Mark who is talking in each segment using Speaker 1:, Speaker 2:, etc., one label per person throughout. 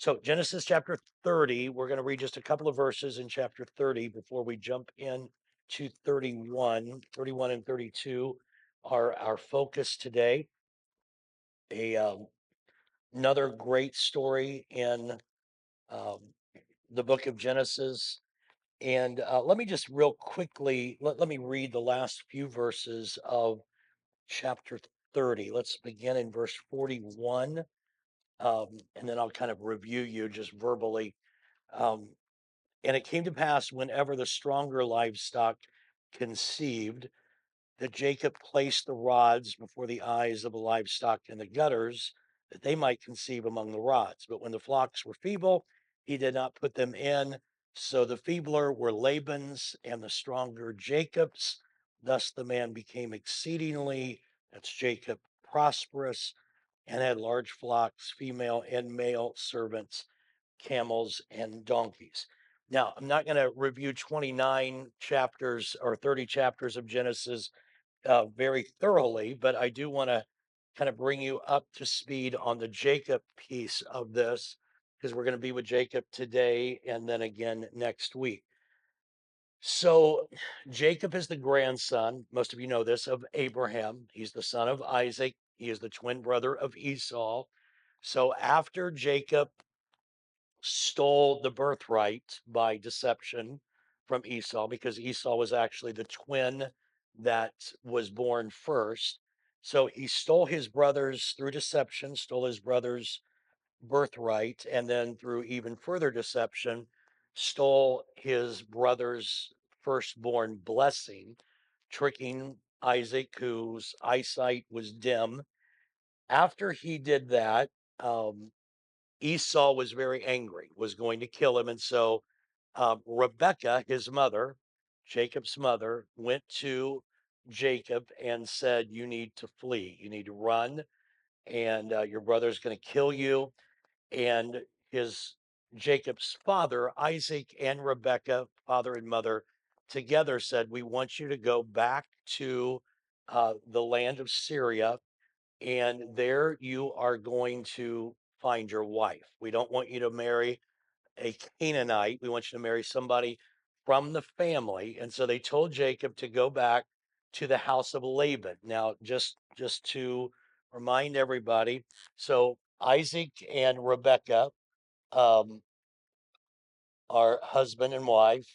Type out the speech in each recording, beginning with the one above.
Speaker 1: So Genesis chapter 30, we're going to read just a couple of verses in chapter 30 before we jump in to 31. 31 and 32 are our focus today. A Another great story in um, the book of Genesis. And let me just real quickly let me read the last few verses of chapter 30. Let's begin in verse 41, and then I'll kind of review you just verbally. Um, And it came to pass whenever the stronger livestock conceived, that Jacob placed the rods before the eyes of the livestock in the gutters, that they might conceive among the rods. But when the flocks were feeble, he did not put them in. So the feebler were Laban's and the stronger Jacob's. Thus the man became exceedingly, that's Jacob, prosperous, and had large flocks, female and male servants, camels, and donkeys. Now, I'm not going to review 29 chapters or 30 chapters of Genesis very thoroughly, but I do want to kind of bring you up to speed on the Jacob piece of this because we're going to be with Jacob today and then again next week. So, Jacob is the grandson, most of you know this, of Abraham. He's the son of Isaac. He is the twin brother of Esau. So, after Jacob stole the birthright by deception from Esau because Esau was actually the twin that was born first. So he stole his brother's through deception, stole his brother's birthright, and then through even further deception, stole his brother's firstborn blessing, tricking Isaac, whose eyesight was dim. After he did that, Esau was very angry, was going to kill him. And so Rebecca, his mother, Jacob's mother, went to Jacob and said, "You need to flee. You need to run, and your brother's going to kill you." And his Jacob's father, Isaac, and Rebecca, father and mother, together said, "We want you to go back to the land of Syria, and there you are going to find your wife. We don't want you to marry a Canaanite. We want you to marry somebody from the family." And so they told Jacob to go back to the house of Laban. Now, just to remind everybody, so Isaac and Rebecca um, are husband and wife.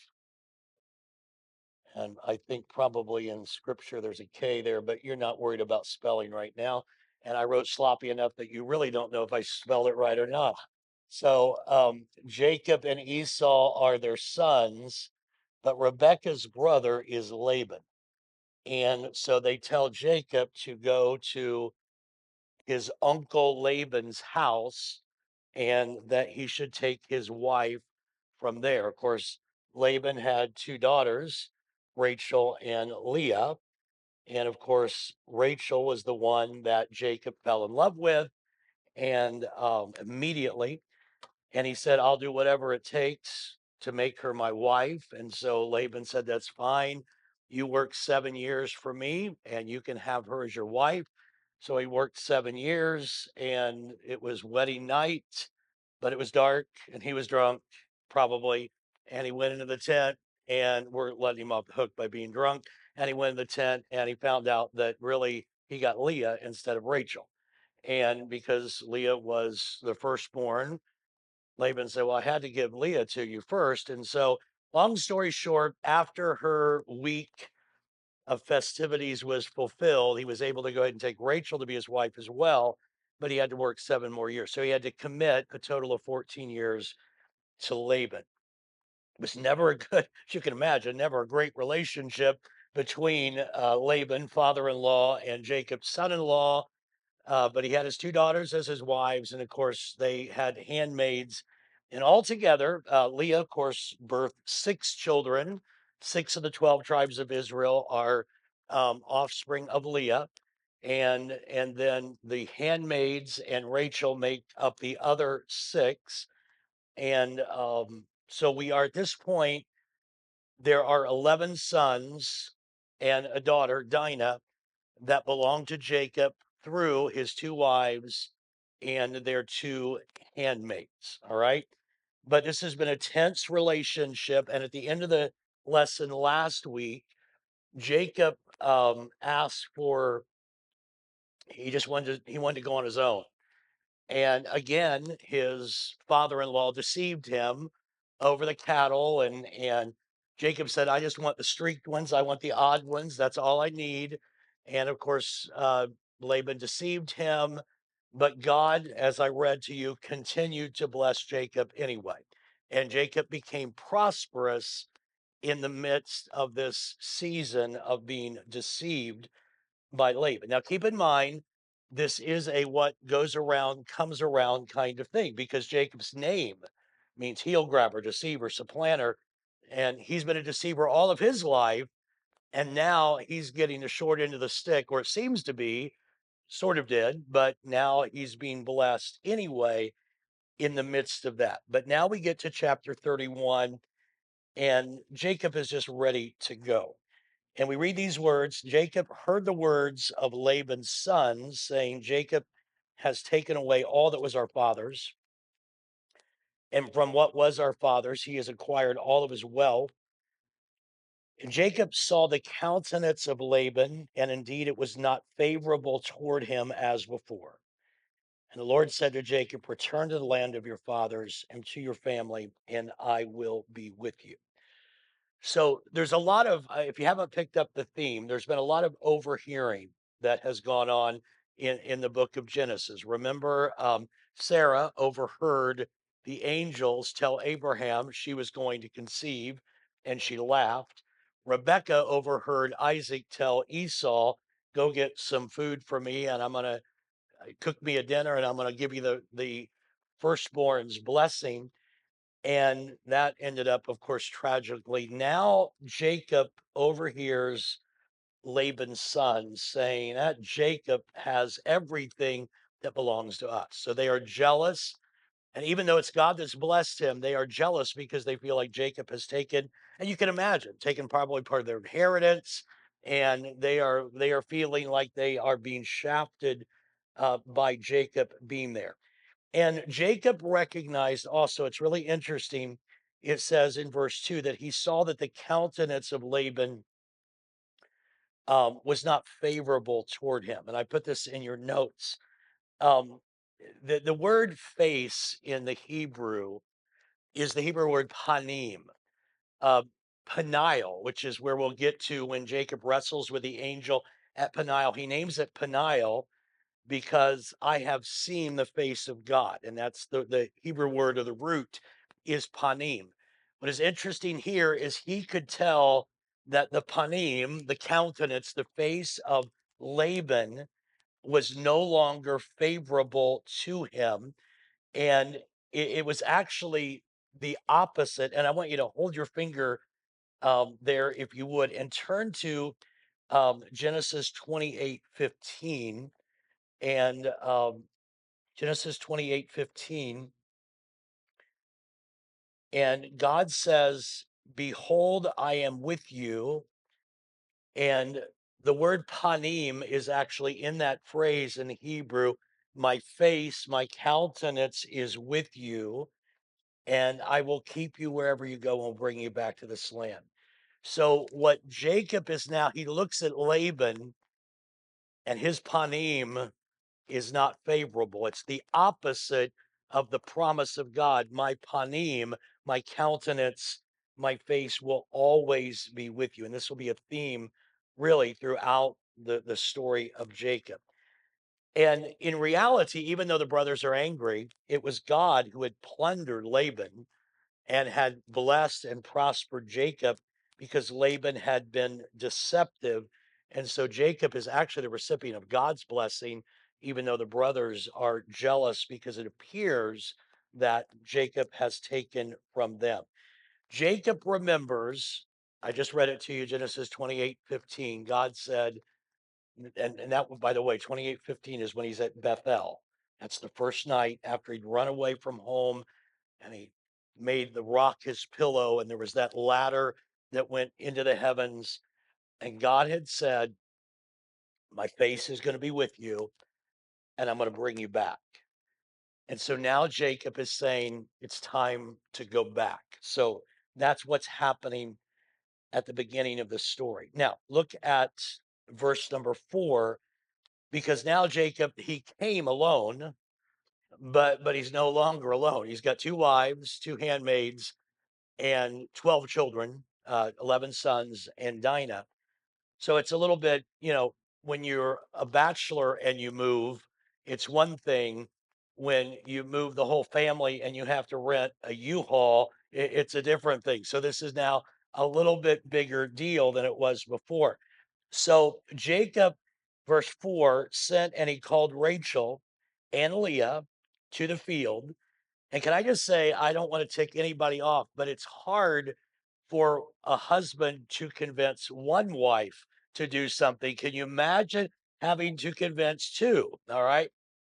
Speaker 1: And I think probably in scripture there's a K there, but you're not worried about spelling right now. And I wrote sloppy enough that you really don't know if I spelled it right or not. So Jacob and Esau are their sons, but Rebekah's brother is Laban. And so they tell Jacob to go to his uncle Laban's house and that he should take his wife from there. Of course, Laban had two daughters, Rachel and Leah. And of course, Rachel was the one that Jacob fell in love with. And immediately, and he said, "I'll do whatever it takes to make her my wife." And so Laban said, "That's fine. You work 7 years for me, and you can have her as your wife." So he worked 7 years, and it was wedding night, but it was dark, and he was drunk, probably. And he went into the tent, and we're letting him off the hook by being drunk. And he went in the tent, and he found out that really he got Leah instead of Rachel. And because Leah was the firstborn, Laban said, "Well, I had to give Leah to you first." And so, long story short, after her week of festivities was fulfilled, he was able to go ahead and take Rachel to be his wife as well, but he had to work 7 more years. So he had to commit a total of 14 years to Laban. It was never a good, as you can imagine, never a great relationship between Laban, father in law, and Jacob's son in law. But he had his two daughters as his wives, and of course, they had handmaids. And altogether, Leah, of course, birthed six children. Six of the 12 tribes of Israel are offspring of Leah. And then the handmaids and Rachel make up the other six. And so we are at this point, there are 11 sons and a daughter, Dinah, that belonged to Jacob through his two wives and their two handmaids. All right. But this has been a tense relationship. And at the end of the lesson last week, Jacob asked for, he wanted to go on his own. And again, his father-in-law deceived him over the cattle, and Jacob said, "I just want the streaked ones. I want the odd ones. That's all I need." And of course, Laban deceived him, but God, as I read to you, continued to bless Jacob anyway. And Jacob became prosperous in the midst of this season of being deceived by Laban. Now, keep in mind, this is a what goes around comes around kind of thing because Jacob's name means heel grabber, deceiver, supplanter, and he's been a deceiver all of his life. And now he's getting the short end of the stick, or it seems to be, sort of did, but now he's being blessed anyway in the midst of that. But now we get to chapter 31, and Jacob is just ready to go. And we read these words. Jacob heard the words of Laban's sons, saying, Jacob has taken away all that was our father's, and from what was our father's, he has acquired all of his wealth. And Jacob saw the countenance of Laban, and indeed it was not favorable toward him as before. And the Lord said to Jacob, return to the land of your fathers and to your family, and I will be with you. So there's a lot of, if you haven't picked up the theme, there's been a lot of overhearing that has gone on in the book of Genesis. Remember, Sarah overheard the angels tell Abraham she was going to conceive, and she laughed. Rebecca overheard Isaac tell Esau, "Go get some food for me, and I'm going to cook me a dinner, and I'm going to give you the firstborn's blessing." And that ended up, of course, tragically. Now Jacob overhears Laban's son saying that Jacob has everything that belongs to us. So they are jealous. And even though it's God that's blessed him, they are jealous because they feel like Jacob has taken, and you can imagine, taken probably part of their inheritance. And they are feeling like they are being shafted by Jacob being there. And Jacob recognized also, it's really interesting. It says in verse 2 that he saw that the countenance of Laban was not favorable toward him. And I put this in your notes. Um, the word face in the Hebrew is the Hebrew word panim, uh, Peniel, which is where we'll get to when Jacob wrestles with the angel at Peniel. He names it Peniel because I have seen the face of God. And that's the Hebrew word or the root is panim. What is interesting here is he could tell that the panim, the countenance, the face of Laban was no longer favorable to him. And it was actually the opposite. And I want you to hold your finger there, if you would, and turn to Genesis 28:15 and Genesis 28:15, and God says, "Behold, I am with you." And the word panim is actually in that phrase in Hebrew. My face, my countenance is with you, and I will keep you wherever you go and bring you back to this land. So what Jacob is now, he looks at Laban and his panim is not favorable. It's the opposite of the promise of God. My panim, my countenance, my face will always be with you. And this will be a theme really throughout the story of Jacob. And in reality, even though the brothers are angry, it was God who had plundered Laban and had blessed and prospered Jacob because Laban had been deceptive. And so Jacob is actually the recipient of God's blessing, even though the brothers are jealous because it appears that Jacob has taken from them. Jacob remembers, I just read it to you, Genesis 28:15. God said, and that, by the way, 28:15 is when he's at Bethel. That's the first night after he'd run away from home and he made the rock his pillow, and there was that ladder that went into the heavens. And God had said, my face is going to be with you, and I'm going to bring you back. And so now Jacob is saying it's time to go back. So that's what's happening at the beginning of the story. Now, look at verse number 4, because now Jacob, he came alone, but he's no longer alone. He's got two wives, two handmaids, and 12 children, 11 sons, and Dinah. So it's a little bit, when you're a bachelor and you move, it's one thing. When you move the whole family and you have to rent a U-Haul, it's a different thing. So this is now a little bit bigger deal than it was before. So Jacob, verse 4, sent and he called Rachel and Leah to the field. And can I just say, I don't want to tick anybody off, but it's hard for a husband to convince one wife to do something. Can you imagine having to convince two? All right.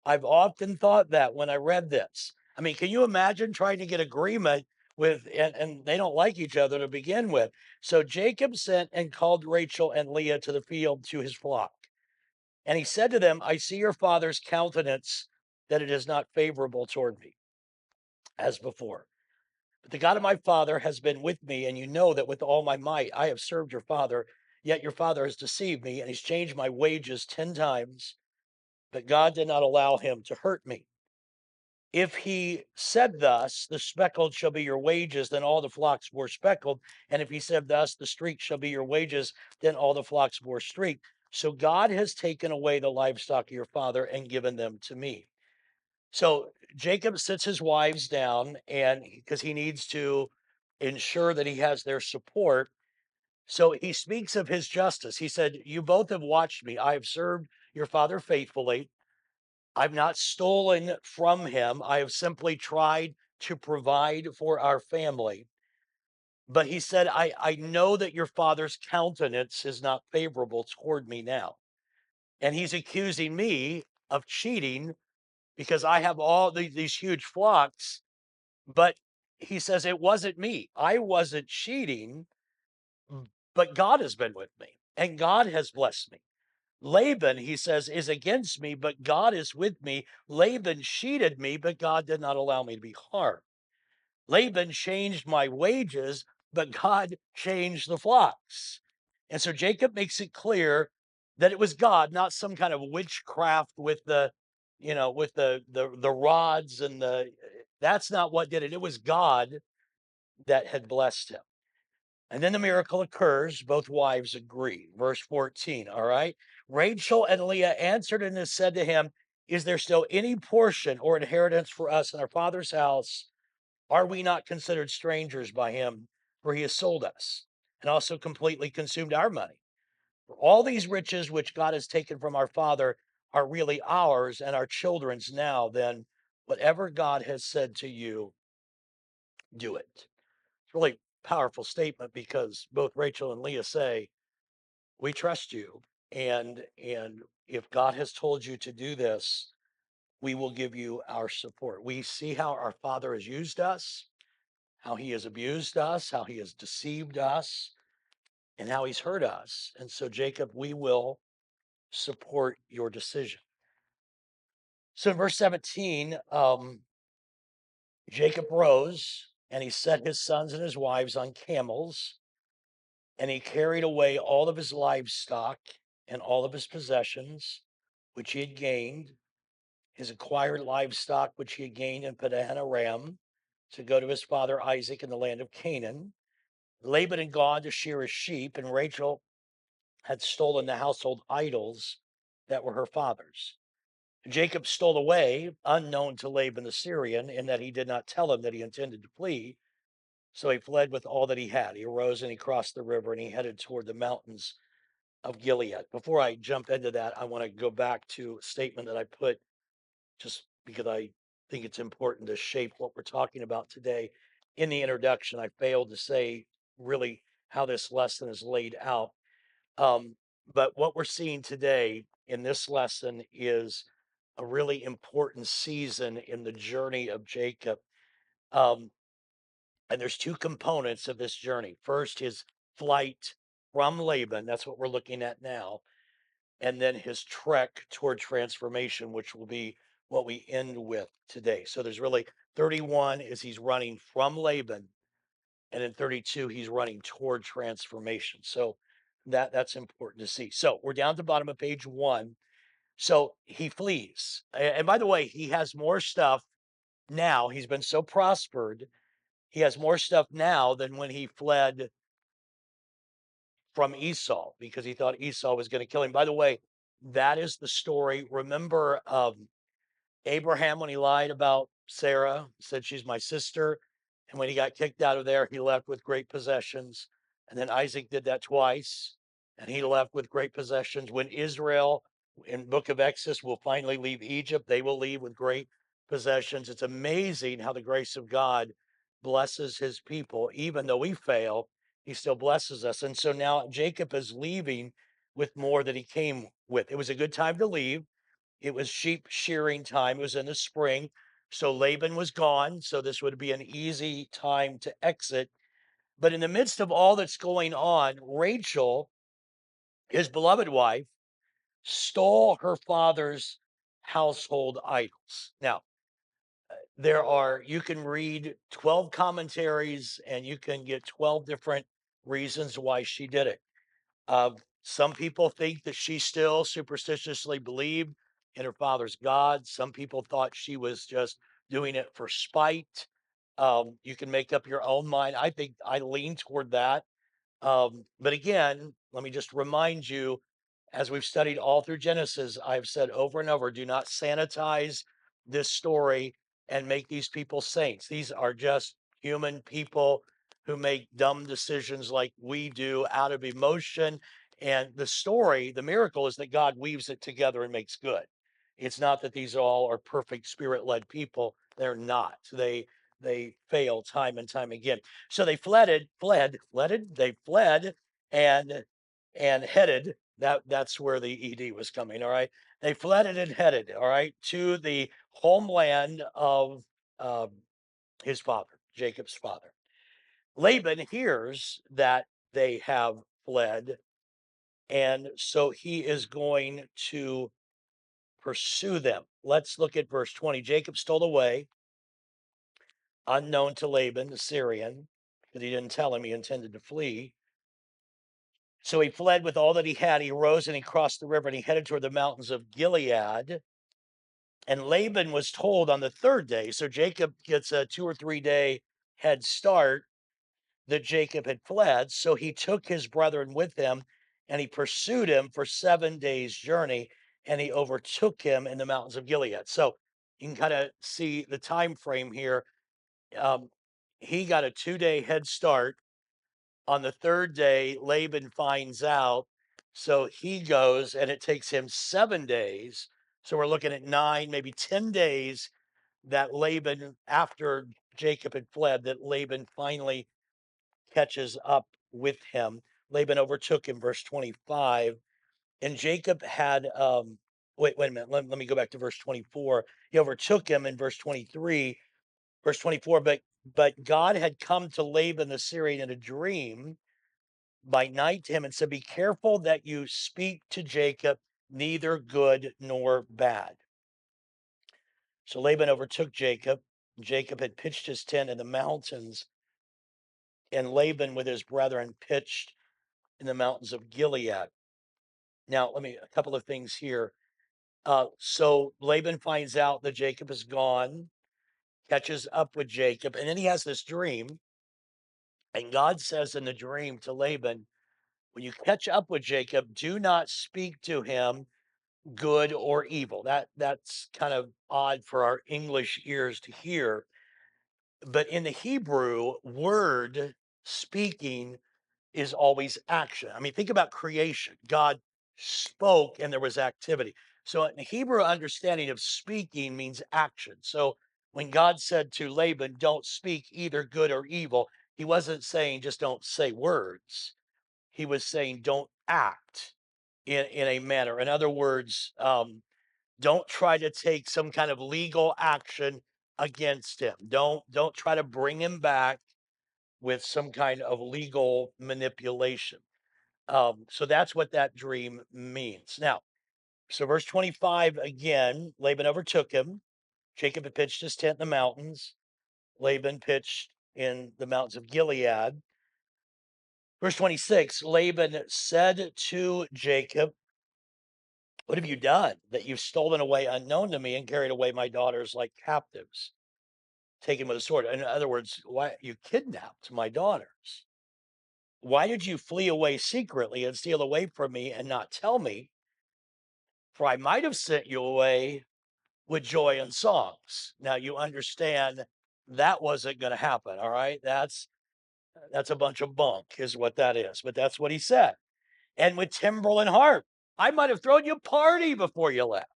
Speaker 1: I've often thought that when I read this. I mean, can you imagine trying to get agreement with, and they don't like each other to begin with? So Jacob sent and called Rachel and Leah to the field to his flock. And he said to them, I see your father's countenance, that it is not favorable toward me as before. But the God of my father has been with me, and you know that with all my might I have served your father. Yet your father has deceived me, and he's changed my wages 10 times. But God did not allow him to hurt me. If he said thus, the speckled shall be your wages, then all the flocks bore speckled. And if he said thus, the streaked shall be your wages, then all the flocks bore streaked. So God has taken away the livestock of your father and given them to me. So Jacob sits his wives down, and because he needs to ensure that he has their support. So he speaks of his justice. He said, you both have watched me. I have served your father faithfully. I've not stolen from him. I have simply tried to provide for our family. But he said, I know that your father's countenance is not favorable toward me now. And he's accusing me of cheating because I have all these huge flocks. But he says, it wasn't me. I wasn't cheating, but God has been with me and God has blessed me. Laban, he says, is against me, but God is with me. Laban cheated me, but God did not allow me to be harmed. Laban changed my wages, but God changed the flocks. And so Jacob makes it clear that it was God, not some kind of witchcraft with the rods and the that's not what did it. It was God that had blessed him. And then the miracle occurs. Both wives agree. Verse 14. All right. Rachel and Leah answered and said to him, is there still any portion or inheritance for us in our father's house? Are we not considered strangers by him? For he has sold us and also completely consumed our money. For all these riches which God has taken from our father are really ours and our children's now. Then whatever God has said to you, do it. It's really powerful statement because both Rachel and Leah say, we trust you. And if God has told you to do this, we will give you our support. We see how our father has used us, how he has abused us, how he has deceived us, and how he's hurt us. And so, Jacob, we will support your decision. So in verse 17, Jacob rose and he set his sons and his wives on camels, and he carried away all of his livestock and all of his possessions, which he had gained, his acquired livestock, which he had gained in Padan Aram, to go to his father Isaac in the land of Canaan. Laban had gone to shear his sheep, and Rachel had stolen the household idols that were her father's. Jacob stole away, unknown to Laban the Syrian, in that he did not tell him that he intended to flee. So he fled with all that he had. He arose and he crossed the river and he headed toward the mountains of Gilead. Before I jump into that, I want to go back to a statement that I put just because I think it's important to shape what we're talking about today. In the introduction, I failed to say really how this lesson is laid out. Um, but what we're seeing today in this lesson is a really important season in the journey of Jacob. Um, and there's two components of this journey. First, his flight from Laban, that's what we're looking at now, and then his trek toward transformation, which will be what we end with today. So there's really 31 is he's running from Laban, and in 32 he's running toward transformation. So that's important to see. So we're down to the bottom of page 1. So he flees. And by the way, he has more stuff now. He's been so prospered. He has more stuff now than when he fled from Esau because he thought Esau was going to kill him. By the way, that is the story. Remember Abraham, when he lied about Sarah, said she's my sister. And when he got kicked out of there, he left with great possessions. And then Isaac did that twice, and he left with great possessions. When Israel in book of Exodus will finally leave Egypt, they will leave with great possessions. It's amazing how the grace of God blesses his people. Even though we fail, he still blesses us. And so now Jacob is leaving with more than he came with. It was a good time to leave. It was sheep shearing time. It was in the spring. So Laban was gone. So this would be an easy time to exit. But in the midst of all that's going on, Rachel, his beloved wife, stole her father's household idols. Now, you can read 12 commentaries and you can get 12 different reasons why she did it. Uh, some people think that she still superstitiously believed in her father's God. Some people thought she was just doing it for spite. You can make up your own mind. I think I lean toward that. But again, let me just remind you, as we've studied all through Genesis, I've said over and over, do not sanitize this story and make these people saints. These are just human people who make dumb decisions like we do out of emotion. And the story, the miracle is that God weaves it together and makes good. It's not that these all are perfect spirit-led people. They're not. They fail time and time again. So they they fled and headed. That's where the ED was coming. All right. They fled and headed, all right, to the homeland of um, his father, Jacob's father. Laban hears that they have fled, and so he is going to pursue them. Let's look at verse 20. Jacob stole away, unknown to Laban, the Syrian, because he didn't tell him he intended to flee. So he fled with all that he had. He arose and he crossed the river and he headed toward the mountains of Gilead. And Laban was told on the third day, so Jacob gets a 2 or 3 day head start, that Jacob had fled. So he took his brethren with him and he pursued him for 7 days' journey and he overtook him in the mountains of Gilead. So you can kind of see the time frame here. Um, he got a 2 day head start. On the third day, Laban finds out. So he goes and it takes him 7 days. So we're looking at 9, maybe 10 days that Laban, after Jacob had fled, that Laban finally catches up with him. Laban overtook him, verse 25. And Jacob had, wait a minute. Let me go back to verse 24. He overtook him in verse 23, verse 24. But God had come to Laban the Syrian in a dream by night to him and said, be careful that you speak to Jacob neither good nor bad. So Laban overtook Jacob. Jacob had pitched his tent in the mountains, and Laban with his brethren pitched in the mountains of Gilead. Now, a couple of things here. So Laban finds out that Jacob is gone, catches up with Jacob, and then he has this dream. And God says in the dream to Laban, when you catch up with Jacob, do not speak to him good or evil. That's kind of odd for our English ears to hear, but in the Hebrew, word speaking is always action. I mean, think about creation. God spoke and there was activity. So in the Hebrew understanding of speaking means action. So when God said to Laban, don't speak either good or evil, he wasn't saying just don't say words. He was saying don't act in a manner. In other words, don't try to take some kind of legal action against him. Don't try to bring him back with some kind of legal manipulation. So that's what that dream means. Now, So verse 25 again, Laban overtook him. Jacob had pitched his tent in the mountains. Laban pitched in the mountains of Gilead. Verse 26, Laban said to Jacob, "What have you done that you've stolen away unknown to me and carried away my daughters like captives, taken with a sword?" In other words, why you kidnapped my daughters? Why did you flee away secretly and steal away from me and not tell me? For I might have sent you away with joy and songs. Now you understand that wasn't going to happen. All right. That's a bunch of bunk, is what that is. But that's what he said. And with timbrel and harp, I might have thrown you a party before you left.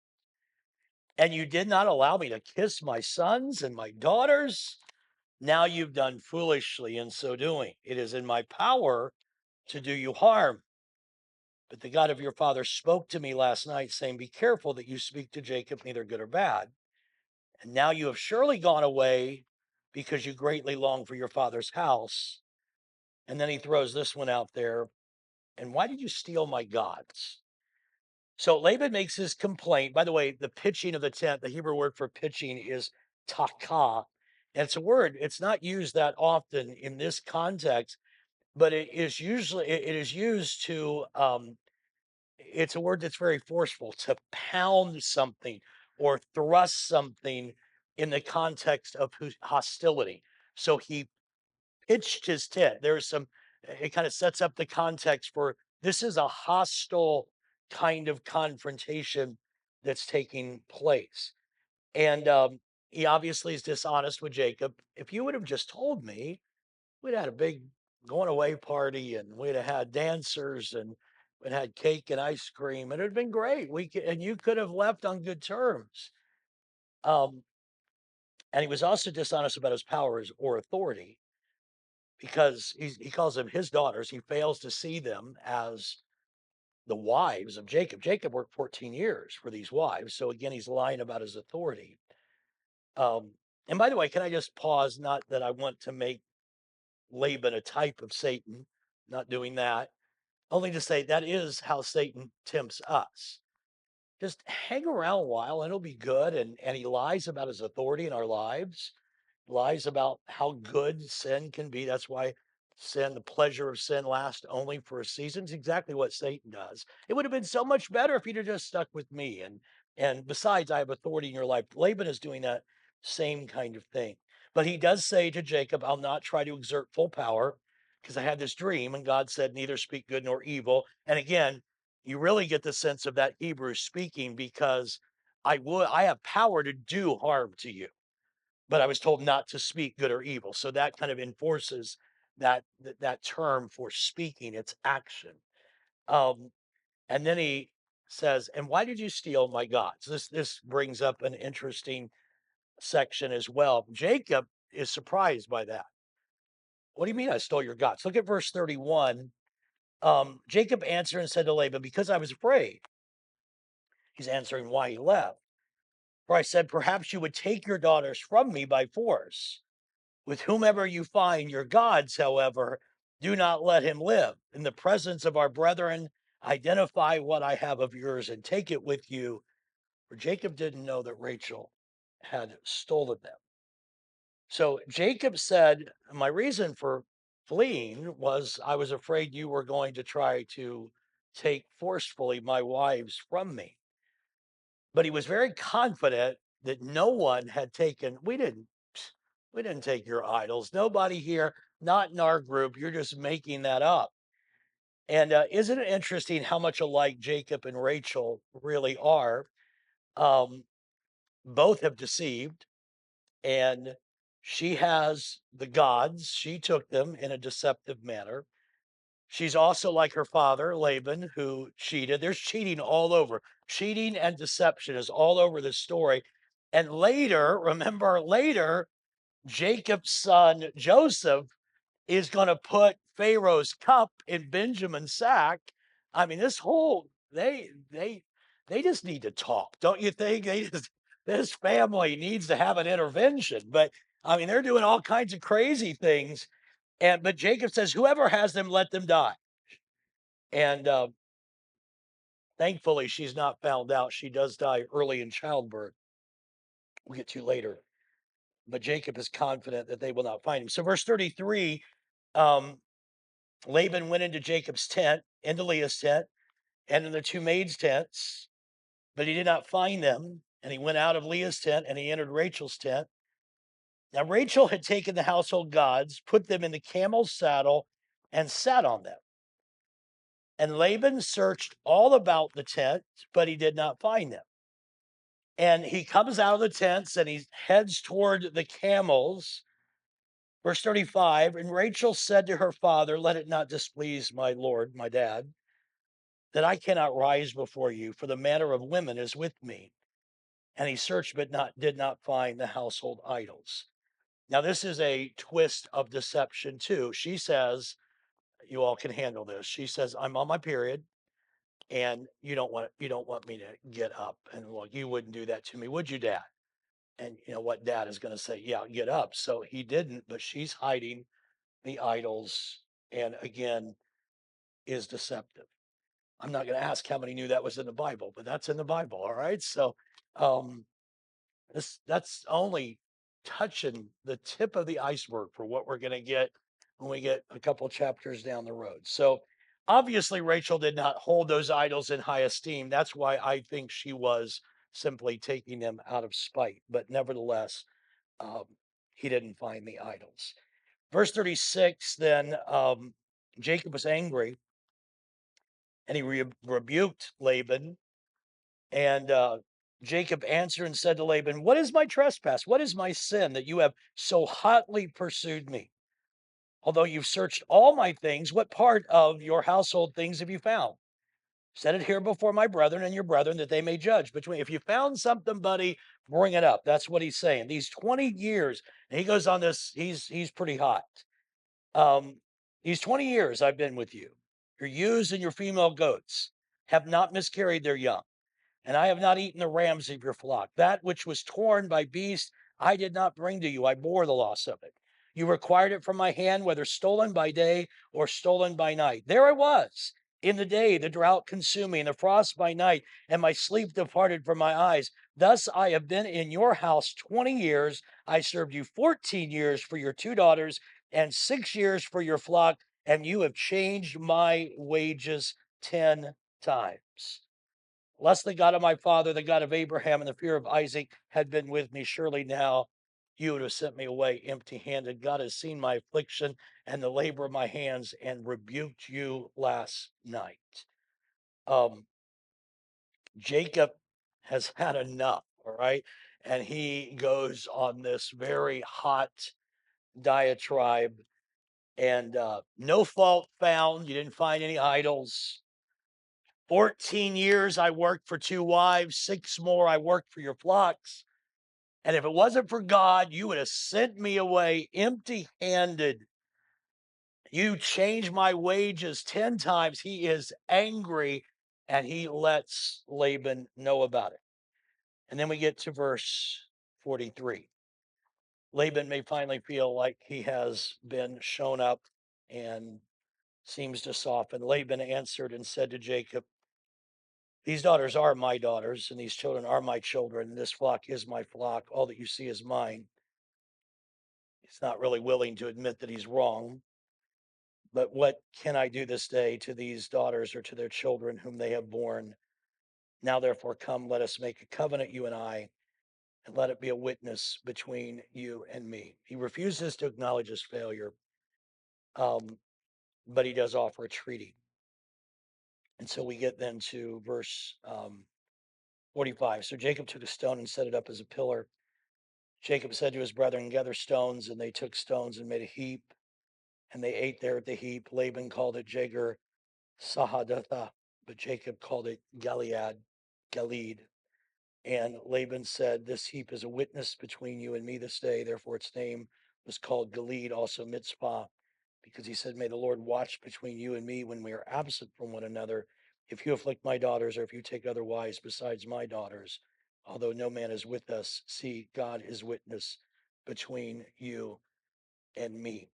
Speaker 1: And you did not allow me to kiss my sons and my daughters. Now you've done foolishly in so doing. It is in my power to do you harm. But the God of your father spoke to me last night, saying, "Be careful that you speak to Jacob neither good or bad. And now you have surely gone away because you greatly long for your father's house." And then he throws this one out there. "And why did you steal my gods?" So Laban makes his complaint. By the way, the pitching of the tent, the Hebrew word for pitching is taka. And it's a word, it's not used that often in this context, but it is used to it's a word that's very forceful, to pound something or thrust something in the context of hostility. So he pitched his tent. There's some, it kind of sets up the context for this is a hostile kind of confrontation that's taking place. And he obviously is dishonest with Jacob. If you would have just told me, we'd had a big going away party and we'd have had dancers and we'd had cake and ice cream and it'd been great. And you could have left on good terms. Um, and he was also dishonest about his powers or authority because he calls them his daughters. He fails to see them as the wives of Jacob. Jacob worked 14 years for these wives. So again, he's lying about his authority. And by the way, can I just pause? Not that I want to make Laban a type of Satan, not doing that, only to say that is how Satan tempts us. Just hang around a while and it'll be good. And he lies about his authority in our lives, lies about how good sin can be. That's why sin, the pleasure of sin lasts only for a season. It's exactly what Satan does. It would have been so much better if he'd have just stuck with me. And besides, I have authority in your life. Laban is doing that same kind of thing. But he does say to Jacob, "I'll not try to exert full power because I had this dream." And God said, "Neither speak good nor evil." And again, you really get the sense of that Hebrew speaking because I have power to do harm to you, but I was told not to speak good or evil. So that kind of enforces that term for speaking, it's action. Um, and then he says, "And why did you steal my gods?" This brings up an interesting section as well. Jacob is surprised by that. "What do you mean I stole your gods?" Look at verse 31. Jacob answered and said to Laban, "Because I was afraid." He's answering why he left. "For I said, perhaps you would take your daughters from me by force. With whomever you find your gods, however, do not let him live. In the presence of our brethren, identify what I have of yours and take it with you." For Jacob didn't know that Rachel had stolen them. So Jacob said, "My reason for fleeing was I was afraid you were going to try to take forcefully my wives from me." But he was very confident that no one had taken, we didn't take your idols. Nobody here, not in our group. You're just making that up. And isn't it interesting how much alike Jacob and Rachel really are? Um, Both have deceived, and she has the gods. She took them in a deceptive manner. She's also like her father, Laban, who cheated. There's cheating all over. Cheating and deception is all over this story. And later, remember, later, Jacob's son Joseph is going to put Pharaoh's cup in Benjamin's sack. I mean, this whole they just need to talk, don't you think? This family needs to have an intervention. But I mean, they're doing all kinds of crazy things. And but Jacob says, "Whoever has them, let them die." And Thankfully, she's not found out. She does die early in childbirth. We'll get to later. But Jacob is confident that they will not find him. So, verse 33, um, Laban went into Jacob's tent, into Leah's tent, and in the two maids' tents, but he did not find them. And he went out of Leah's tent and he entered Rachel's tent. Now, Rachel had taken the household gods, put them in the camel's saddle, and sat on them. And Laban searched all about the tent, but he did not find them. And he comes out of the tents and he heads toward the camels. Verse 35, and Rachel said to her father, let it not displease my lord, my dad, that I cannot rise before you, for the manner of women is with me. And he searched, but did not find the household idols. Now, this is a twist of deception, too. She says, you all can handle this. She says, I'm on my period, and you don't want me to get up. And well, you wouldn't do that to me, would you, Dad? And you know what Dad is going to say, yeah, get up. So he didn't, but she's hiding the idols, and again, is deceptive. I'm not going to ask how many knew that was in the Bible, but that's in the Bible. All right. So um, that's only touching the tip of the iceberg for what we're going to get when we get a couple chapters down the road. So obviously Rachel did not hold those idols in high esteem. That's why I think she was simply taking them out of spite. But nevertheless, um, he didn't find the idols. Verse 36, then Jacob was angry and he rebuked Laban. And Jacob answered and said to Laban, what is my trespass? What is my sin that you have so hotly pursued me? Although you've searched all my things, what part of your household things have you found? Set it here before my brethren and your brethren that they may judge between. If you found something, buddy, bring it up. That's what he's saying. These 20 years, and he goes on this, he's pretty hot. Um, these 20 years I've been with you. Your ewes and your female goats have not miscarried their young, and I have not eaten the rams of your flock. That which was torn by beasts, I did not bring to you. I bore the loss of it. You required it from my hand, whether stolen by day or stolen by night. There I was. In the day, the drought consumed me, and the frost by night, and my sleep departed from my eyes. Thus I have been in your house 20 years. I served you 14 years for your two daughters, and 6 years for your flock, and you have changed my wages 10 times. Lest the God of my father, the God of Abraham, and the fear of Isaac had been with me, surely now you would have sent me away empty handed. God has seen my affliction and the labor of my hands and rebuked you last night. Um, Jacob has had enough, all right? And he goes on this very hot diatribe and no fault found. You didn't find any idols. 14 years I worked for two wives, 6 more I worked for your flocks. And if it wasn't for God, you would have sent me away empty handed. You changed my wages 10 times. He is angry and he lets Laban know about it. And then we get to verse 43. Laban may finally feel like he has been shown up and seems to soften. Laban answered and said to Jacob, these daughters are my daughters, and these children are my children, and this flock is my flock. All that you see is mine. He's not really willing to admit that he's wrong. But what can I do this day to these daughters or to their children whom they have borne? Now, therefore, come, let us make a covenant, you and I, and let it be a witness between you and me. He refuses to acknowledge his failure, um, but he does offer a treaty. And so we get then to verse 45. So Jacob took a stone and set it up as a pillar. Jacob said to his brethren, gather stones, and they took stones and made a heap, and they ate there at the heap. Laban called it Jagar Sahadatha, but Jacob called it Galeed. And Laban said, this heap is a witness between you and me this day. Therefore its name was called Galeed, also Mitzpah, because he said, may the Lord watch between you and me when we are absent from one another. If you afflict my daughters, or if you take other wives besides my daughters, although no man is with us, see, God is witness between you and me.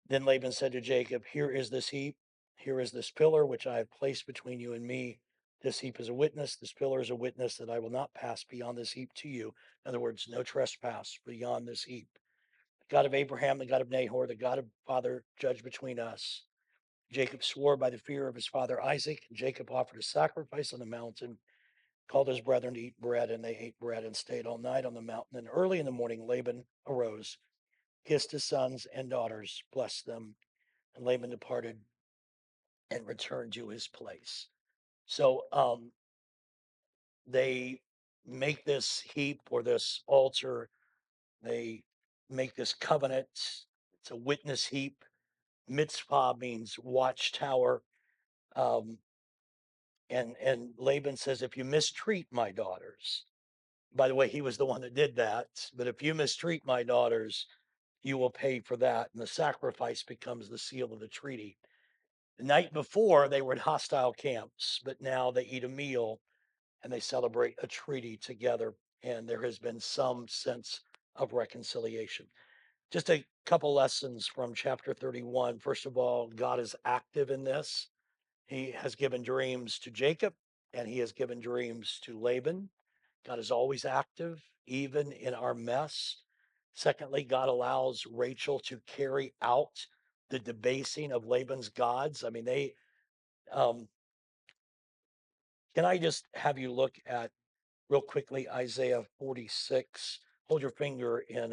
Speaker 1: Then Laban said to Jacob, here is this heap, here is this pillar which I have placed between you and me. This heap is a witness, this pillar is a witness that I will not pass beyond this heap to you. In other words, no trespass beyond this heap. The God of Abraham, the God of Nahor, the God of father, judge between us. Jacob swore by the fear of his father Isaac, and Jacob offered a sacrifice on the mountain, called his brethren to eat bread, and they ate bread and stayed all night on the mountain. And early in the morning, Laban arose, kissed his sons and daughters, blessed them, and Laban departed and returned to his place. So they make this heap or this altar. They make this covenant. It's a witness heap. Mitzvah means watchtower. Um, and Laban says, if you mistreat my daughters, by the way, he was the one that did that. But if you mistreat my daughters, you will pay for that. And the sacrifice becomes the seal of the treaty. The night before, they were in hostile camps, but now they eat a meal and they celebrate a treaty together. And there has been some sense of reconciliation. Just a couple lessons from chapter 31. First of all, God is active in this. He has given dreams to Jacob and he has given dreams to Laban. God is always active, even in our mess. Secondly, God allows Rachel to carry out the debasing of Laban's gods. I mean, um, can I just have you look at real quickly Isaiah 46? Hold your finger in,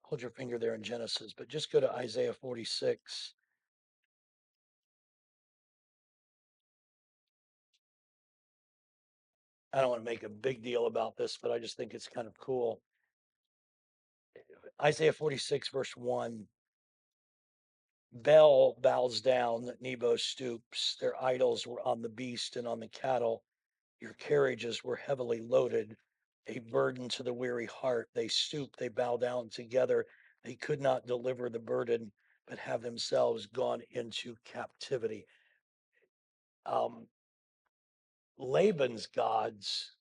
Speaker 1: hold your finger there in Genesis, but just go to Isaiah 46. I don't want to make a big deal about this, but I just think it's kind of cool. Isaiah 46, verse 1. Bel bows down, Nebo stoops. Their idols were on the beast and on the cattle. Your carriages were heavily loaded, a burden to the weary heart. They stoop, they bow down together. They could not deliver the burden, but have themselves gone into captivity. Um, Laban's gods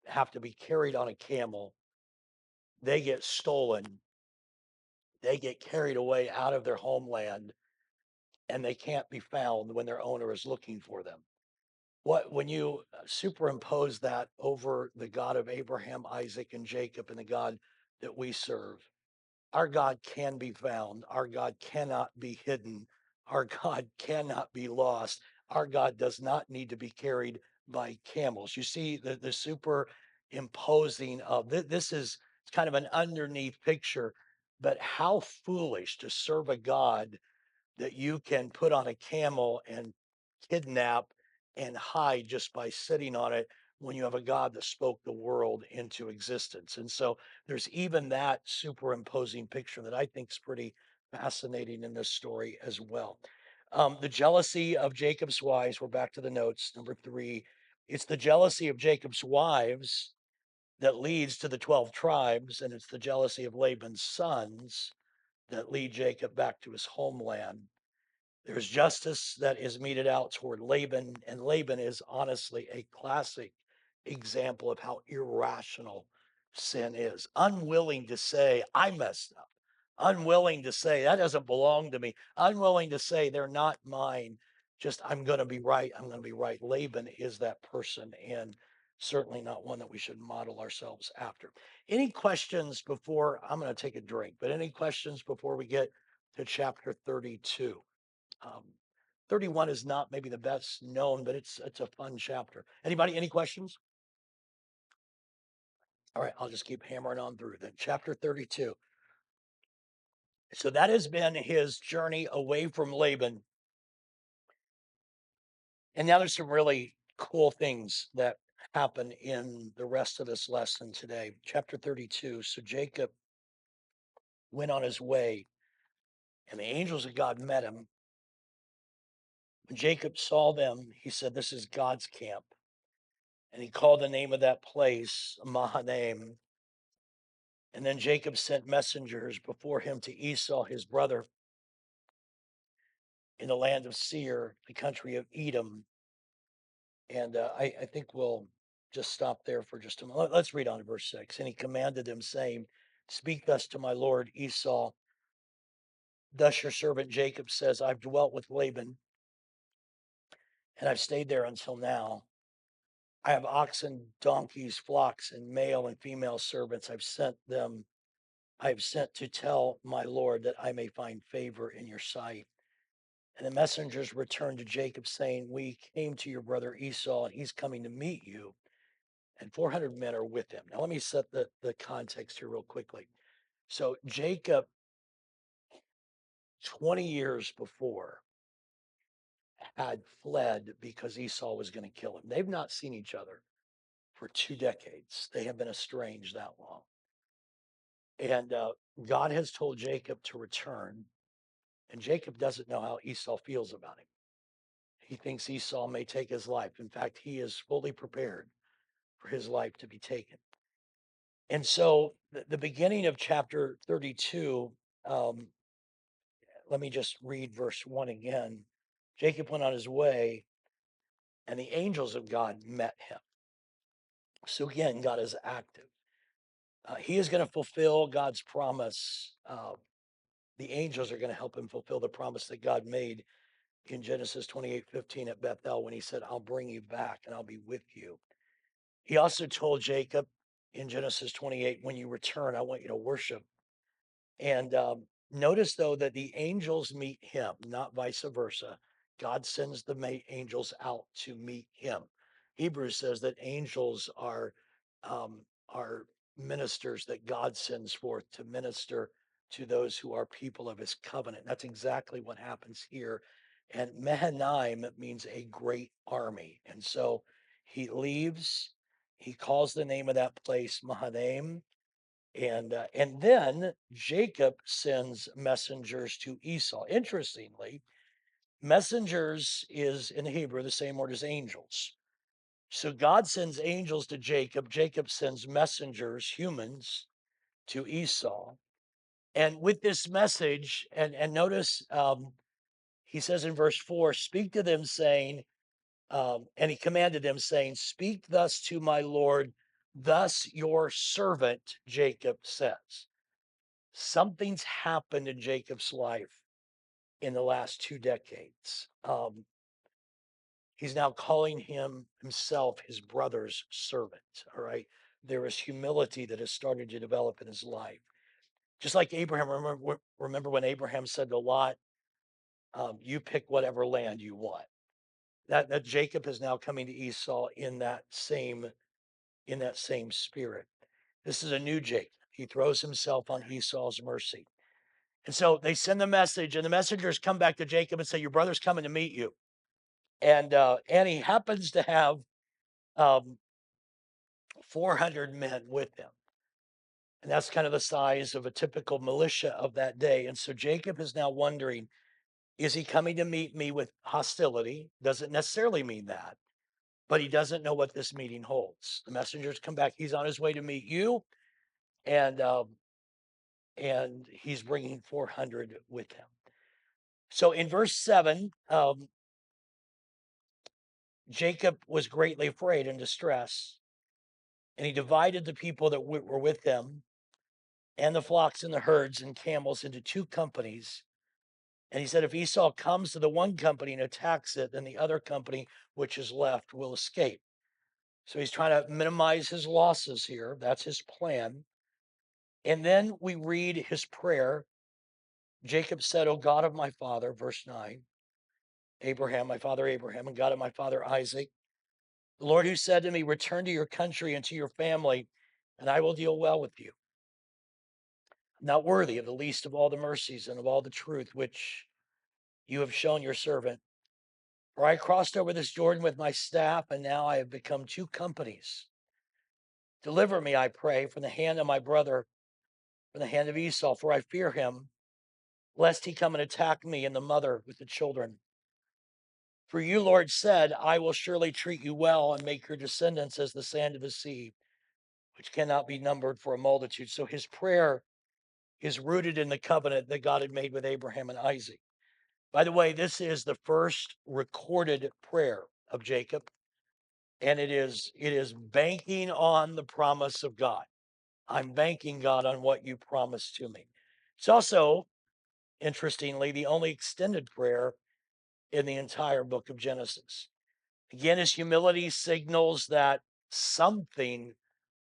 Speaker 1: have to be carried on a camel. They get stolen. They get carried away out of their homeland, and they can't be found when their owner is looking for them. What when you superimpose that over the God of Abraham, Isaac, and Jacob and the God that we serve, our God can be found. Our God cannot be hidden. Our God cannot be lost. Our God does not need to be carried by camels. You see the superimposing of this is it's kind of an underneath picture, but how foolish to serve a God that you can put on a camel and kidnap and hide just by sitting on it when you have a God that spoke the world into existence. And so there's even that superimposing picture that I think is pretty fascinating in this story as well. The jealousy of Jacob's wives, we're back to the notes, number 3. It's the jealousy of Jacob's wives that leads to the 12 tribes, and it's the jealousy of Laban's sons that lead Jacob back to his homeland. There's justice that is meted out toward Laban, and Laban is honestly a classic example of how irrational sin is. Unwilling to say, I messed up. Unwilling to say, that doesn't belong to me. Unwilling to say, they're not mine. Just, I'm going to be right. I'm going to be right. Laban is that person, and certainly not one that we should model ourselves after. Any questions before? I'm going to take a drink, but any questions before we get to chapter 32? Um, 31 is not maybe the best known, but it's a fun chapter. Anybody, any questions? All right, I'll just keep hammering on through then. Chapter 32. So that has been his journey away from Laban. And now there's some really cool things that happen in the rest of this lesson today. Chapter 32. So Jacob went on his way, and the angels of God met him. When Jacob saw them, he said, this is God's camp. And he called the name of that place Mahanaim. And then Jacob sent messengers before him to Esau, his brother, in the land of Seir, the country of Edom. And I think we'll just stop there for just a moment. Let's read on to verse 6. And he commanded them, saying, speak thus to my lord Esau. Thus your servant Jacob says, I've dwelt with Laban, and I've stayed there until now. I have oxen, donkeys, flocks, and male and female servants. I have sent to tell my Lord that I may find favor in your sight. And the messengers returned to Jacob, saying, we came to your brother Esau, and he's coming to meet you, and 400 men are with him. Now, let me set the context here real quickly. So, Jacob, 20 years before, had fled because Esau was going to kill him. They've not seen each other for 2 decades. They have been estranged that long. And God has told Jacob to return, and Jacob doesn't know how Esau feels about him. He thinks Esau may take his life. In fact, he is fully prepared for his life to be taken. And so, the beginning of chapter 32, um, let me just read verse 1 again. Jacob went on his way, and the angels of God met him. So, again, God is active. He is going to fulfill God's promise. The angels are going to help him fulfill the promise that God made in Genesis 28:15 at Bethel when he said, I'll bring you back and I'll be with you. He also told Jacob in Genesis 28, when you return, I want you to worship. And notice, though, that the angels meet him, not vice versa. God sends the angels out to meet him. Hebrews says that angels are ministers that God sends forth to minister to those who are people of his covenant. That's exactly what happens here. And Mahanaim means a great army. And so he leaves, he calls the name of that place Mahanaim, and then Jacob sends messengers to Esau. Interestingly, messengers is in Hebrew the same word as angels. So God sends angels to Jacob. Jacob sends messengers, humans, to Esau. And with this message, and notice he says in verse 4, speak to them, saying, and he commanded them, saying, speak thus to my Lord, thus your servant Jacob says. Something's happened in Jacob's life in the last 2 decades. He's now calling himself his brother's servant. All right. There is humility that has started to develop in his life. Just like Abraham, remember when Abraham said to Lot, you pick whatever land you want. That Jacob is now coming to Esau in that same spirit. This is a new Jacob. He throws himself on Esau's mercy. And so they send the message, and the messengers come back to Jacob and say, your brother's coming to meet you. And he happens to have 400 men with him. And that's kind of the size of a typical militia of that day. And so Jacob is now wondering, is he coming to meet me with hostility? Doesn't necessarily mean that, but he doesn't know what this meeting holds. The messengers come back. He's on his way to meet you, and he's bringing 400 with him. So in verse 7, Jacob was greatly afraid and distressed, and he divided the people that were with them and the flocks and the herds and camels into two companies. And he said, if Esau comes to the one company and attacks it, then the other company, which is left, will escape. So he's trying to minimize his losses here. That's his plan. And then we read his prayer. Jacob said, O God of my father, verse 9, Abraham, my father Abraham, and God of my father Isaac, the Lord who said to me, return to your country and to your family, and I will deal well with you. I'm not worthy of the least of all the mercies and of all the truth which you have shown your servant. For I crossed over this Jordan with my staff, and now I have become two companies. Deliver me, I pray, from the hand of my brother, from the hand of Esau, for I fear him, lest he come and attack me and the mother with the children. For you, Lord, said, I will surely treat you well and make your descendants as the sand of the sea, which cannot be numbered for a multitude. So his prayer is rooted in the covenant that God had made with Abraham and Isaac. By the way, this is the first recorded prayer of Jacob, and it is banking on the promise of God. I'm banking, God, on what you promised to me. It's also, interestingly, the only extended prayer in the entire book of Genesis. Again, his humility signals that something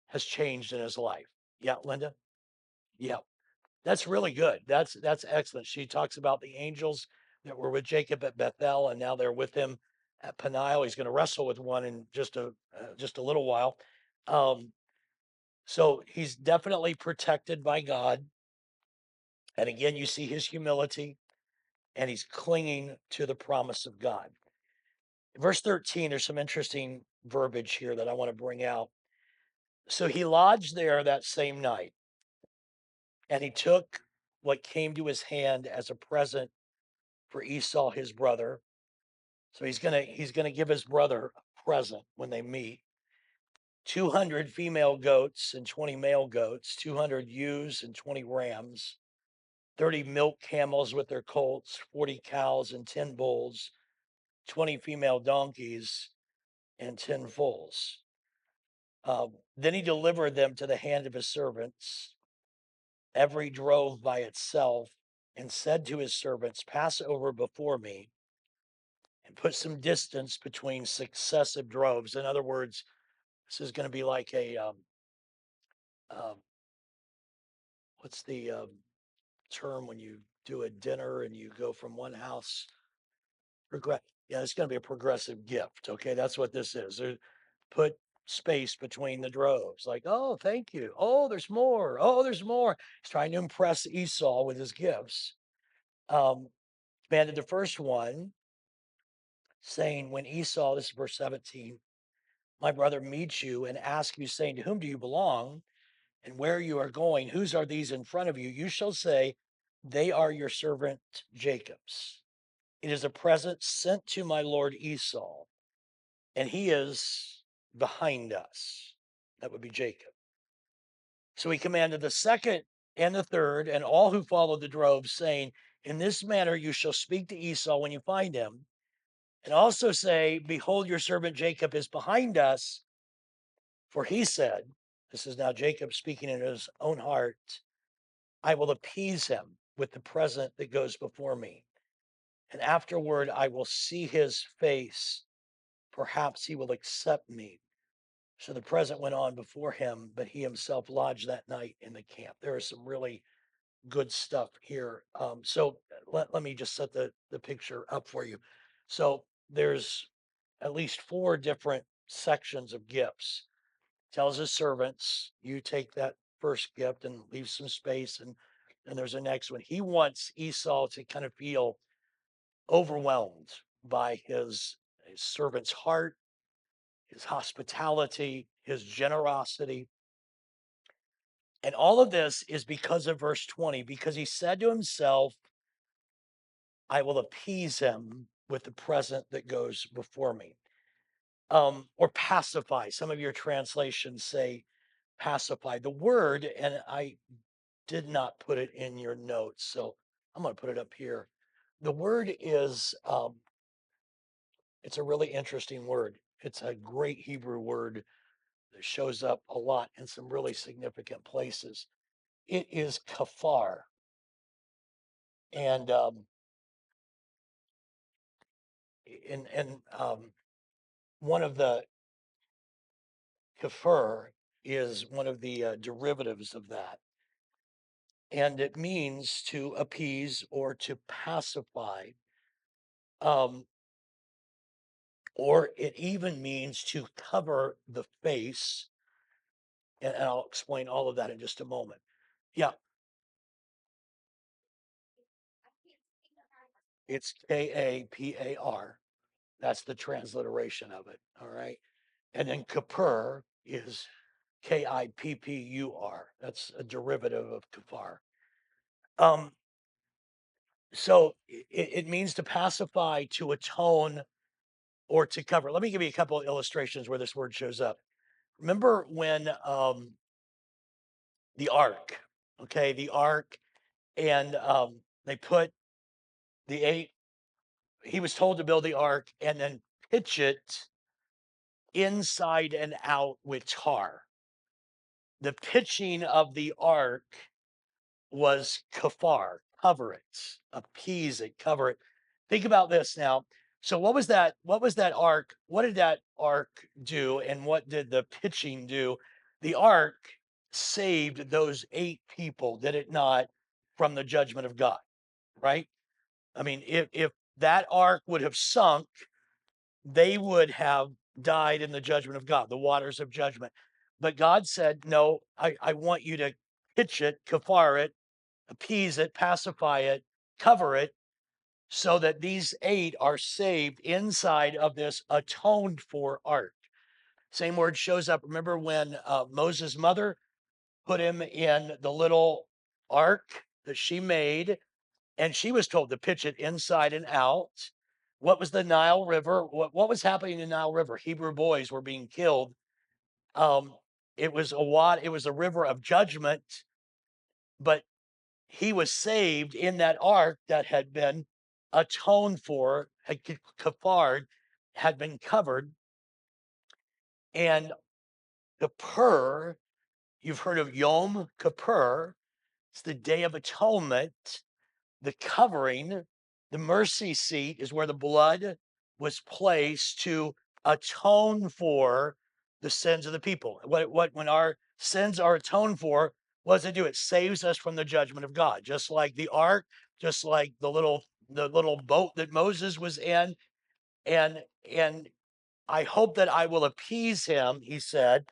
Speaker 1: has changed in his life. Yeah, Linda? Yeah. That's really good. That's excellent. She talks about the angels that were with Jacob at Bethel, and now they're with him at Peniel. He's going to wrestle with one in just a little while. Um, so he's definitely protected by God. And again, you see his humility, and he's clinging to the promise of God. Verse 13, there's some interesting verbiage here that I want to bring out. So he lodged there that same night, and he took what came to his hand as a present for Esau, his brother. So he's gonna give his brother a present when they meet. 200 female goats and 20 male goats, 200 ewes and 20 rams, 30 milk camels with their colts, 40 cows and 10 bulls, 20 female donkeys and 10 foals. Then he delivered them to the hand of his servants, every drove by itself, and said to his servants, "Pass over before me and put some distance between successive droves." In other words, this is going to be like a um, what's the term when you do a dinner and you go from one house? Yeah, it's going to be a progressive gift. Okay, that's what this is. Put space between the droves. Like, oh, thank you. Oh, there's more. Oh, there's more. He's trying to impress Esau with his gifts. Um, Commanded the first one, saying, when Esau, this is verse 17, my brother meets you and asks you, saying, to whom do you belong? And where you are going, whose are these in front of you? You shall say, they are your servant Jacob's. It is a present sent to my lord Esau, and he is behind us. That would be Jacob. So he commanded the second and the third, and all who followed the drove, saying, in this manner you shall speak to Esau when you find him, and also say, behold, your servant Jacob is behind us. For he said, this is now Jacob speaking in his own heart, I will appease him with the present that goes before me. And afterward, I will see his face. Perhaps he will accept me. So the present went on before him, but he himself lodged that night in the camp. There is some really good stuff here. So let me just set the picture up for you. So there's at least four different sections of gifts. Tells his servants, you take that first gift and leave some space, and there's a next one. He wants Esau to kind of feel overwhelmed by his servant's heart, his hospitality, his generosity. And all of this is because of verse 20, because he said to himself, I will appease him with the present that goes before me. Or pacify. Some of your translations say pacify. The word, and I did not put it in your notes, so I'm going to put it up here. The word is, it's a really interesting word. It's a great Hebrew word that shows up a lot in some really significant places. It is kafar. And one of the kafir is one of the derivatives of that. And it means to appease or to pacify. Um, or it even means to cover the face. And I'll explain all of that in just a moment. Yeah, it's Kapar. That's the transliteration of it. All right. And then Kippur is Kippur. That's a derivative of kafar. Um, so it means to pacify, to atone, or to cover. Let me give you a couple of illustrations where this word shows up. Remember when the ark, okay, the ark, and they put the eight, he was told to build the ark and then pitch it inside and out with tar. The pitching of the ark was kafar, cover it, appease it, cover it. Think about this now. So what was that ark? What did that ark do? And what did the pitching do? The ark saved those 8 people, did it not, from the judgment of God, right? I mean, if that ark would have sunk, they would have died in the judgment of God, the waters of judgment. But God said, no, I want you to pitch it, kafar it, appease it, pacify it, cover it, so that these 8 are saved inside of this atoned for ark. Same word shows up. Remember when Moses' mother put him in the little ark that she made, and she was told to pitch it inside and out. What was the Nile River? What was happening in the Nile River? Hebrew boys were being killed. Um, it was a river of judgment, but he was saved in that ark that had been atoned for, had kafared, had been covered. And Kippur, you've heard of Yom Kippur, it's the Day of Atonement, the covering, the mercy seat is where the blood was placed to atone for the sins of the people. When our sins are atoned for, what does it do? It saves us from the judgment of God, just like the ark, just like the little boat that Moses was in. And I hope that I will appease him, he said.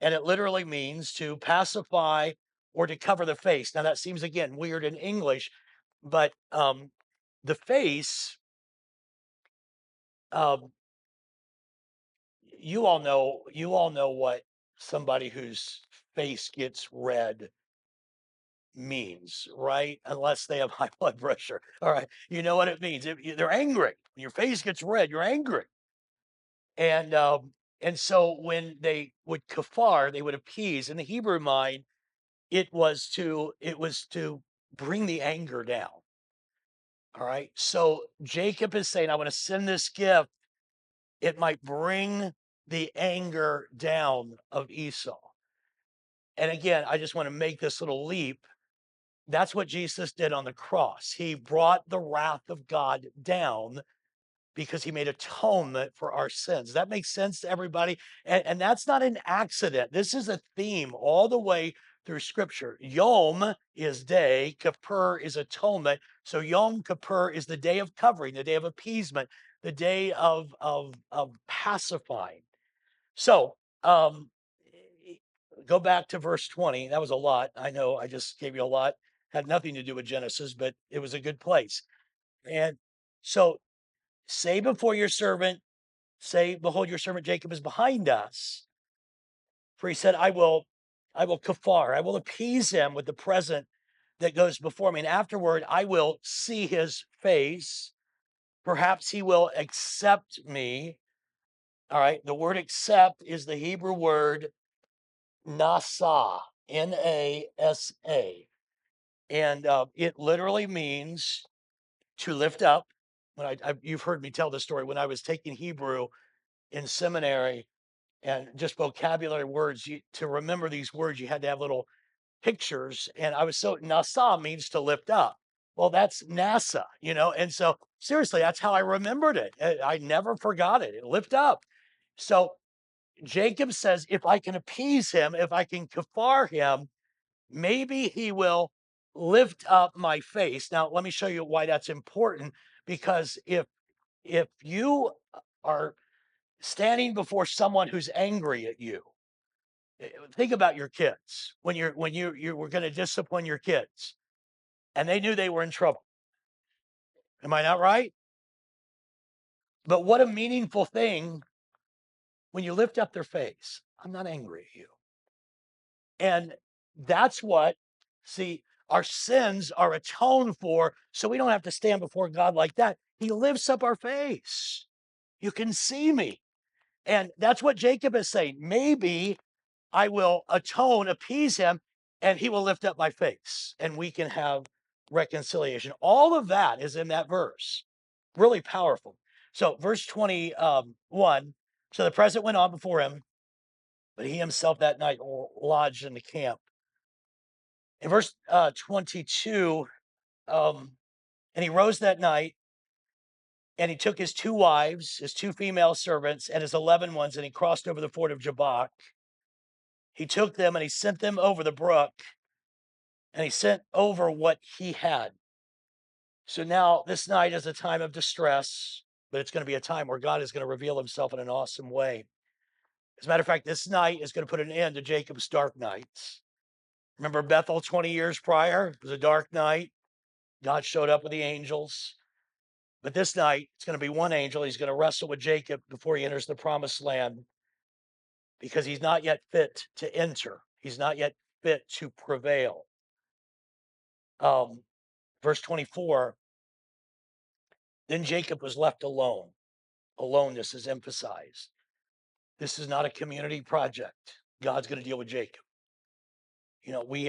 Speaker 1: And it literally means to pacify or to cover the face. Now, that seems again weird in English, but the face, um, you all know what somebody whose face gets red means, right? Unless they have high blood pressure. All right. You know what it means. They're angry. When your face gets red, you're angry. And so when they would kafar, they would appease. In the Hebrew mind, it was to bring the anger down. All right. So Jacob is saying, I want to send this gift. It might bring the anger down of Esau. And again, I just want to make this little leap. That's what Jesus did on the cross. He brought the wrath of God down because he made atonement for our sins. That makes sense to everybody. And that's not an accident. This is a theme all the way through scripture. Yom is day, Kippur is atonement. So Yom Kippur is the day of covering, the day of appeasement, the day of pacifying. So go back to verse 20. That was a lot. I know I just gave you a lot. Had nothing to do with Genesis, but it was a good place. And so say before your servant, say, behold, your servant Jacob is behind us. For he said, I will kafar, I will appease him with the present that goes before me. And afterward, I will see his face. Perhaps he will accept me. All right. The word accept is the Hebrew word nasa, Nasa. And it literally means to lift up. You've heard me tell this story when I was taking Hebrew in seminary, and just vocabulary words. To remember these words, you had to have little pictures. And I was so Nasa means to lift up. Well, that's NASA. And so seriously, that's how I remembered it. I never forgot it. Lift up. So Jacob says, if I can appease him, if I can kafar him, maybe he will lift up my face. Now, let me show you why that's important. Because if you are standing before someone who's angry at you, think about your kids when you were going to discipline your kids and they knew they were in trouble. Am I not right? But what a meaningful thing when you lift up their face. I'm not angry at you. And that's what, see, our sins are atoned for, so we don't have to stand before God like that. He lifts up our face. You can see me. And that's what Jacob is saying. Maybe I will atone, appease him, and he will lift up my face, and we can have reconciliation. All of that is in that verse. Really powerful. So, verse 21. So the president went on before him, but he himself that night lodged in the camp. In verse 22, and he rose that night And he took his 2 wives, his 2 female servants, and his 11 ones, and he crossed over the ford of Jabbok. He took them and he sent them over the brook, and he sent over what he had. So now this night is a time of distress, but it's going to be a time where God is going to reveal himself in an awesome way. As a matter of fact, this night is going to put an end to Jacob's dark nights. Remember Bethel 20 years prior? It was a dark night. God showed up with the angels. But this night, it's going to be one angel. He's going to wrestle with Jacob before he enters the promised land because he's not yet fit to enter. He's not yet fit to prevail. Verse 24, then Jacob was left alone. Aloneness is emphasized. This is not a community project. God's going to deal with Jacob. You know, we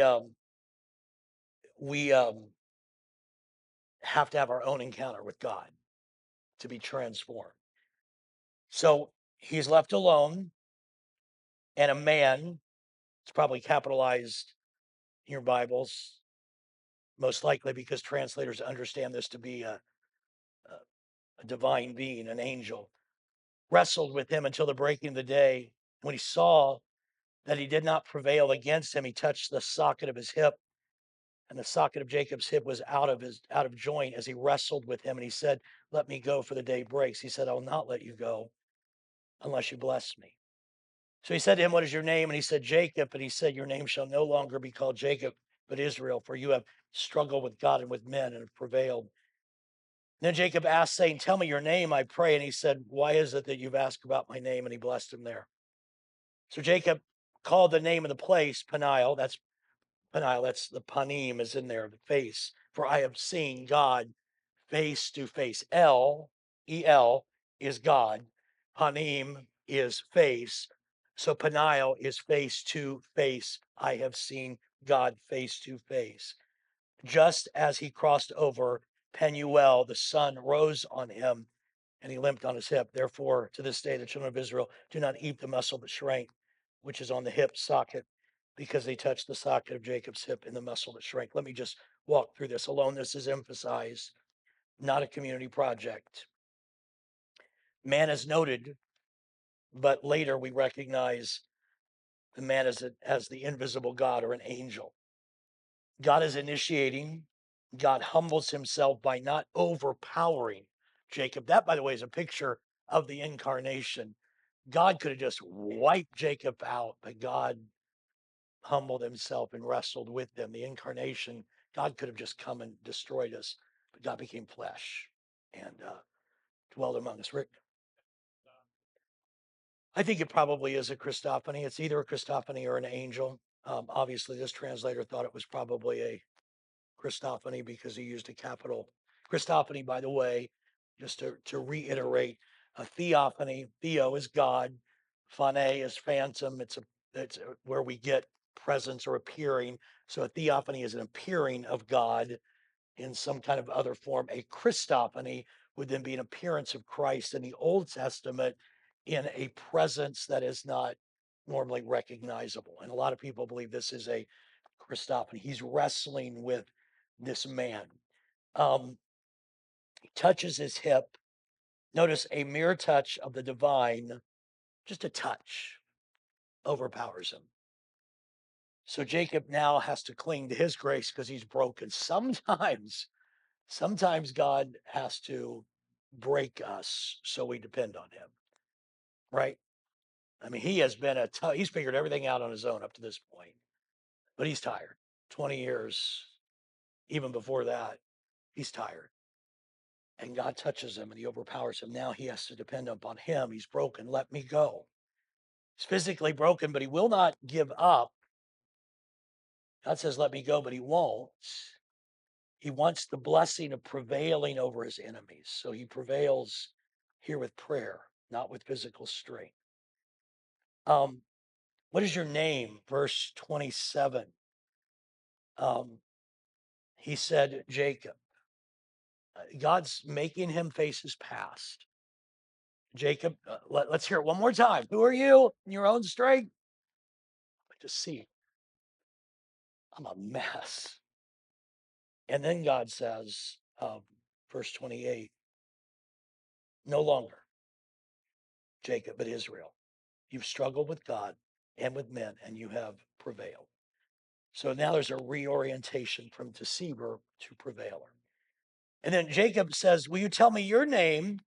Speaker 1: have to have our own encounter with God to be transformed. So he's left alone, and a man, it's probably capitalized in your Bibles, most likely because translators understand this to be a divine being, an angel, wrestled with him until the breaking of the day. When he saw that he did not prevail against him, he touched the socket of his hip, and the socket of Jacob's hip was out of joint as he wrestled with him. And he said, "Let me go, for the day breaks." He said, "I will not let you go unless you bless me." So he said to him, "What is your name?" And he said, "Jacob." And he said, "Your name shall no longer be called Jacob, but Israel, for you have struggled with God and with men and have prevailed." Then Jacob asked, saying, "Tell me your name, I pray." And he said, "Why is it that you've asked about my name?" And he blessed him there. So Jacob called the name of the place Peniel. That's Peniel. That's the panim is in there, the face. For I have seen God face to face. El is God. Panim is face. So Peniel is face to face. I have seen God face to face. Just as he crossed over Penuel, the sun rose on him and he limped on his hip. Therefore, to this day, the children of Israel do not eat the muscle that shrank, which is on the hip socket, because they touched the socket of Jacob's hip in the muscle that shrank. Let me just walk through this. Aloneness is emphasized, not a community project. Man is noted, but later we recognize the man as the invisible God or an angel. God is initiating. God humbles himself by not overpowering Jacob. That, by the way, is a picture of the incarnation. God could have just wiped Jacob out, but God humbled himself and wrestled with them. The incarnation, God could have just come and destroyed us, but God became flesh and dwelled among us. Rick? I think it probably is a Christophany. It's either a Christophany or an angel. Obviously, this translator thought it was probably a Christophany because he used a capital. Christophany, by the way, just to reiterate, a theophany, theo is God, phane is phantom. It's where we get presence or appearing. So a theophany is an appearing of God in some kind of other form. A Christophany would then be an appearance of Christ in the Old Testament in a presence that is not normally recognizable. And a lot of people believe this is a Christophany. He's wrestling with this man. He touches his hip. Notice a mere touch of the divine, just a touch, overpowers him. So Jacob now has to cling to his grace because he's broken. Sometimes God has to break us so we depend on him, right? I mean, he has been he's figured everything out on his own up to this point, but he's tired. 20 years, even before that, he's tired. And God touches him and he overpowers him. Now he has to depend upon him. He's broken. Let me go. He's physically broken, but he will not give up. God says, let me go, but he won't. He wants the blessing of prevailing over his enemies. So he prevails here with prayer, not with physical strength. What is your name? Verse 27. He said, Jacob. God's making him face his past. Jacob, let's hear it one more time. Who are you in your own strength? To see, I'm a mess. And then God says, verse 28, No longer Jacob, but Israel. You've struggled with God and with men, and you have prevailed. So now there's a reorientation from deceiver to prevailer. And then Jacob says, will you tell me your name?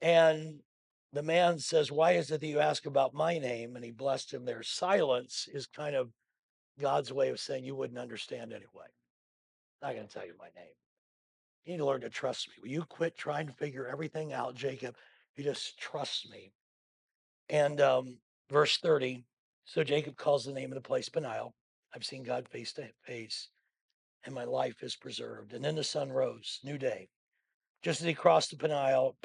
Speaker 1: And the man says, why is it that you ask about my name? And he blessed him there. Silence is kind of God's way of saying you wouldn't understand anyway. I'm not going to tell you my name. You need to learn to trust me. Will you quit trying to figure everything out, Jacob? You just trust me. And verse 30, so Jacob calls the name of the place Peniel. I've seen God face to face, and my life is preserved. And then the sun rose, new day. Just as he crossed the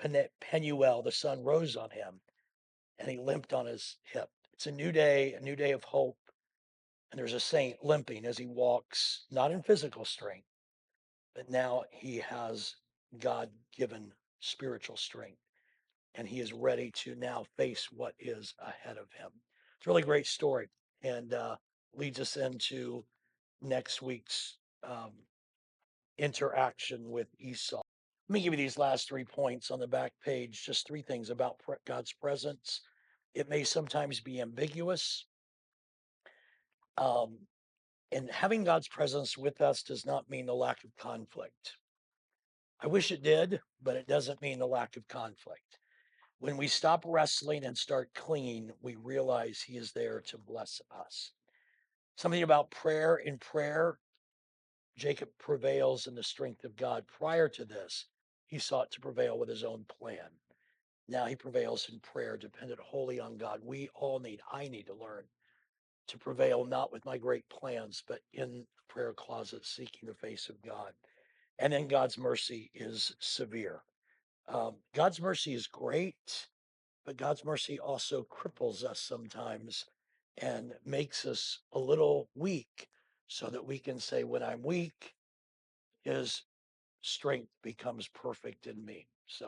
Speaker 1: Penuel, the sun rose on him, and he limped on his hip. It's a new day of hope. And there's a saint limping as he walks, not in physical strength, but now he has God given spiritual strength. And he is ready to now face what is ahead of him. It's a really great story and leads us into next week's interaction with Esau. Let me give you these last 3 points on the back page. Just three things about God's presence. It may sometimes be ambiguous. And having God's presence with us does not mean the lack of conflict. I wish it did, but it doesn't mean the lack of conflict. When we stop wrestling and start clinging, we realize he is there to bless us. Something about prayer. In prayer, Jacob prevails in the strength of God. Prior to this, he sought to prevail with his own plan. Now he prevails in prayer, dependent wholly on God. I need to learn to prevail, not with my great plans, but in the prayer closet, seeking the face of God. And then God's mercy is severe. God's mercy is great, but God's mercy also cripples us sometimes and makes us a little weak so that we can say, when I'm weak, his strength becomes perfect in me. So